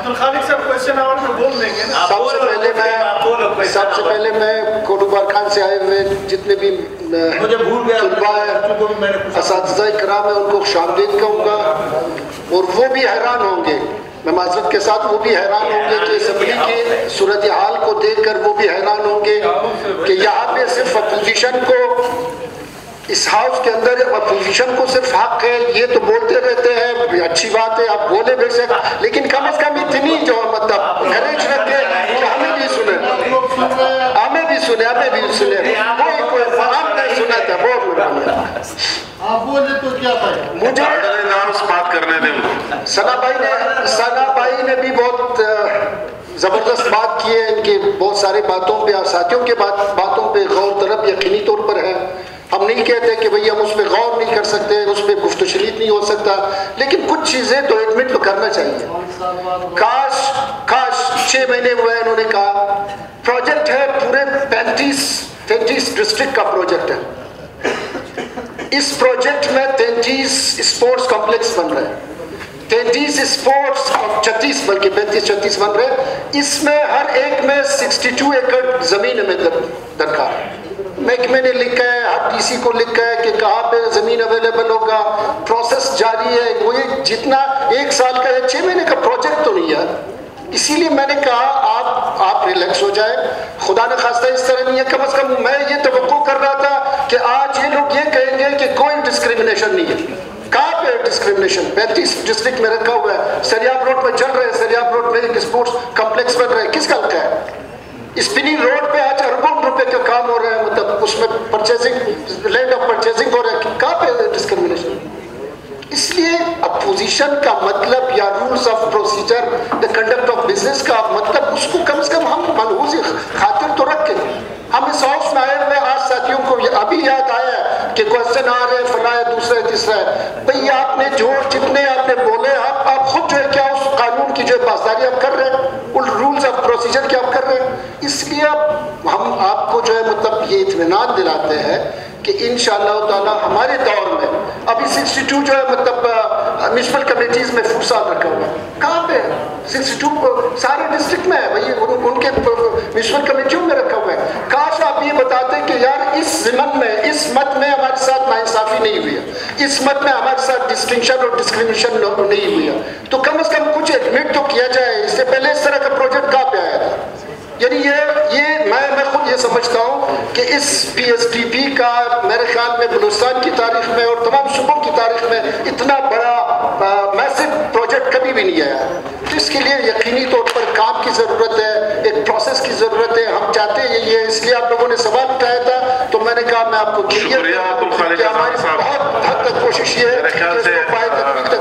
عبدالخالق صاحب کوشچن آور میں بول دیں گے نا. سب سے پہلے میں کوٹوبار خان سے آئے ہوئے جتنے بھی طلباء ہیں اساتذہ کرام ہیں ان کو خوش آمدید کہوں گا, اور وہ بھی حیران ہوں گے, میں معذرت کے ساتھ وہ بھی حیران ہوں گے کہ اسمبلی کی صورتحال کو دیکھ کر وہ بھی حیران ہوں گے کہ یہاں پہ صرف اپوزیشن کو, اس ہاؤس کے اندر اپوزیشن کو صرف حق ہے, یہ تو بولتے رہتے ہیں, اچھی بات ہے آپ بولے بے شک, لیکن کم از کم اتنی جو مطلب کریج رکھے کہ ہمیں بھی سنیں, ہمیں بھی سنیں, ہمیں بھی سنیں, ہم نے سنا تھا بہت مہربانی. آپ بولے تو کیا پائے مجھے بات کرنے دیں. ثنا بھائی نے بھی بہت زبردست بات کی ہے, ان کے بہت سارے باتوں پہ اور ساتھیوں کے باتوں پہ غور طلب یقینی طور پر ہے. ہم نہیں کہتے کہ بھئی ہم اس پہ غور نہیں کر سکتے, اس پہ گفت و شنید نہیں ہو سکتا, لیکن کچھ چیزیں تو ایڈمٹ تو کرنا چاہیے. کاش 6 مہینے ہوئے انہوں نے کہا پروجیکٹ ہے پورے 35 ڈسٹرکٹ کا پروجیکٹ ہے. اس پروجیکٹ میں 33 اسپورٹس کمپلیکس بن رہے ہیں, 33 اسپورٹس, 36 بلکہ 35-36 بن رہے ہیں. اس میں ہر ایک میں 62 ایکڑ زمین ہمیں درکار ہے. محکمے نے لکھا ہے, ہر ڈی سی کو لکھا ہے کہ کہاں پہ زمین اویلیبل ہوگا, پروسیس جاری ہے. وہ جتنا 1 سال کا یا 6 مہینے کا پروجیکٹ تو نہیں ہے. اسی لیے میں نے کہا آپ ریلیکس ہو جائیں, خدا نہ خواستہ اس طرح نہیں ہے. کم از کم میں یہ توقع کر رہا تھا کہ آج یہ لوگ یہ کہیں گے کہ کوئی ڈسکریمنیشن نہیں ہے. کہاں پہ ڈسکریمنیشن؟ 35 ڈسٹرکٹ میں رکھا ہوا ہے. سریاب روڈ میں چل رہے ہیں, سریاب روڈ میں ایک اسپورٹس کمپلیکس بن رہا ہے, کس کا حق ہے؟ اسپننگ روڈ پہ آج اربوں روپے کا کام ہو رہا ہے, مطلب اس میں پرچیزنگ, لینڈ آف پرچیزنگ ہو رہا ہے. کہاں پہ ڈسکریمنیشن؟ اس لیے اپوزیشن کا مطلب یا rules of procedure, the conduct of business کا مطلب اس کو کم از کم ہم ملحوظ خاطر تو رکھیں. ہم اس ہاؤس میں آئے ہوئے آج ساتھیوں کو ابھی یاد آیا ہے کہ کوشچن آ رہے ہیں, فلاں ہے, دوسرا ہے, تیسرا ہے. بھئی آپ نے جو جتنے آپ نے بولے, آپ خود جو ہے کیا اس قانون کی جو پاسداری آپ کر رہے ہیں, ان رولز آف پروسیجر کی آپ کر رہے ہیں. اس لیے ہم آپ کو جو ہے مطلب یہ اطمینان دلاتے ہیں کہ انشاءاللہ تعالی ہمارے دور میں ابھی 62 جو ہے مطلب میونسپل کمیٹیز میں فوٹسال رکھا ہوا ہے. کہاں پہ 62 سارے ڈسٹرکٹ میں ہے بھائی, ان کے میونسپل کمیٹیوں میں رکھا ہوا ہے. کاش آپ یہ بتاتے کہ یار اس ضمن میں, اس مت میں ہمارے ساتھ ناانصافی نہیں ہوئی ہے, اس مت میں ہمارے ساتھ ڈسٹنکشن اور ڈسکریمنیشن نہیں ہوئی ہے, تو کم از کم کچھ ایڈمٹ تو کیا جائے. اس سے پہلے اس طرح کا پروجیکٹ کہاں پہ آیا تھا؟ یعنی یہ میں خود یہ سمجھتا ہوں کہ اس پی ایس ٹی پی کا میرے خیال میں بلوچستان کی تاریخ میں اور تمام صوبوں کی تاریخ میں اتنا بڑا میسو پروجیکٹ کبھی بھی نہیں آیا. تو اس کے لیے یقینی طور پر کام کی ضرورت ہے, ایک پروسیس کی ضرورت ہے. ہم چاہتے ہیں یہ, اس لیے آپ لوگوں نے سوال اٹھایا تھا تو میں نے کہا میں آپ کو کلیئر کہ ہماری بہت حد تک کوشش یہ ہے کہ اس کو